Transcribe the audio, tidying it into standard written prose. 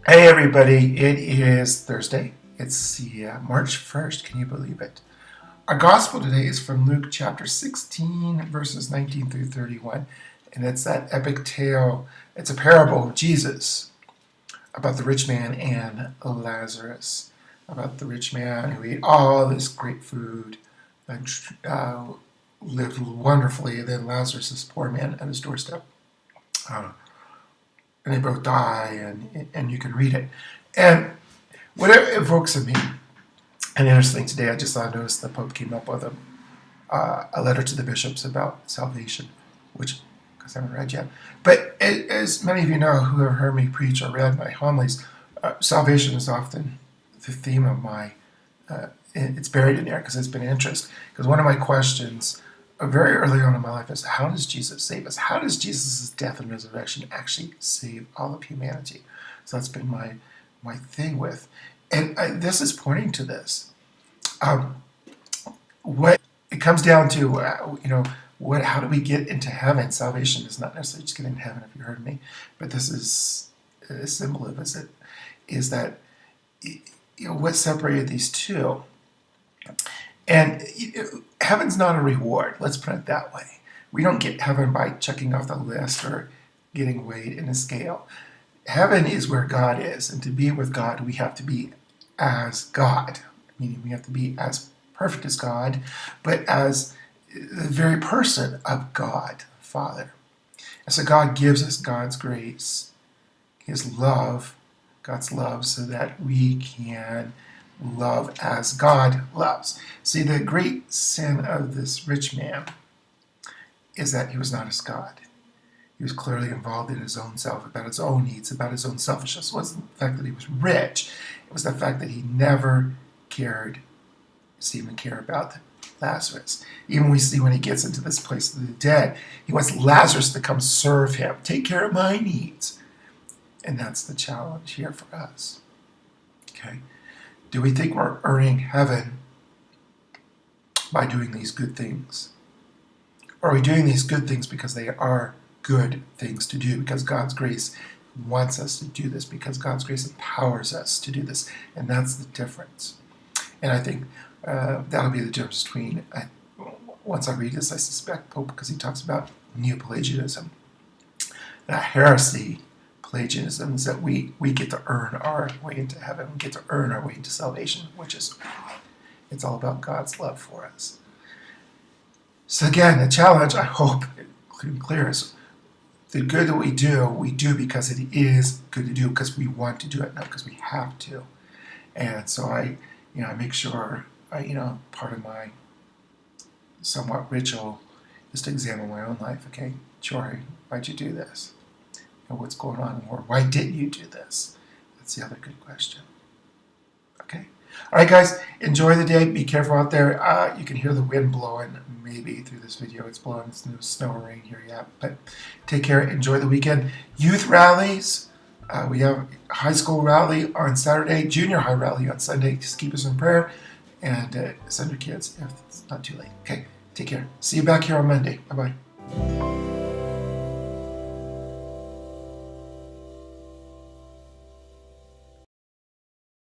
Hey everybody, it is Thursday. It's March 1st. Can you believe it? Our gospel today is from Luke chapter 16, verses 19 through 31. And it's that epic tale. It's a parable of Jesus about the rich man and Lazarus. About the rich man who ate all this great food and lived wonderfully. And then Lazarus, this poor man at his doorstep. And they both die, and you can read it. And what it evokes in me, and interesting today, I just noticed the Pope came up with a letter to the bishops about salvation, which because I haven't read yet. But as many of you know who have heard me preach or read my homilies, salvation is often the theme of my. It's buried in there because it's been interest. Because one of my questions very early on in my life is, how does Jesus save us? How does Jesus' death and resurrection actually save all of humanity? So that's been my thing with. And this is pointing to this. What it comes down to, how do we get into heaven? Salvation is not necessarily just getting into heaven, if you heard me, but this is a symbol of it, is that what separated these two. And heaven's not a reward, let's put it that way. We don't get heaven by checking off the list or getting weighed in a scale. Heaven is where God is, and to be with God, we have to be as God, meaning we have to be as perfect as God, but as the very person of God, Father. And so God gives us God's grace, His love, God's love, so that we can love as God loves. See, the great sin of this rich man is that he was not as God. He was clearly involved in his own self, about his own needs, about his own selfishness. It wasn't the fact that he was rich. It was the fact that he never cared to even care about Lazarus. Even we see when he gets into this place of the dead, he wants Lazarus to come serve him, take care of my needs. And that's the challenge here for us. Okay? Do we think we're earning heaven by doing these good things? Or are we doing these good things because they are good things to do? Because God's grace wants us to do this, because God's grace empowers us to do this. And that's the difference. And I think that'll be the difference between, once I read this, I suspect Pope, because he talks about Neopelagianism, that heresy. Pelagianism is that we get to earn our way into heaven. We get to earn our way into salvation, which is, it's all about God's love for us. So again, the challenge, I hope, clear, is the good that we do because it is good to do, because we want to do it, not because we have to. And so I make sure, part of my somewhat ritual is to examine my own life. Okay, Jory, why'd you do this? And what's going on, or why didn't you do this? That's the other good question. Okay? All right, guys, enjoy the day. Be careful out there. You can hear the wind blowing maybe through this video. It's blowing. It's no snow or rain here yet. But take care. Enjoy the weekend. Youth rallies. We have a high school rally on Saturday, junior high rally on Sunday. Just keep us in prayer and send your kids if it's not too late. Okay? Take care. See you back here on Monday. Bye-bye.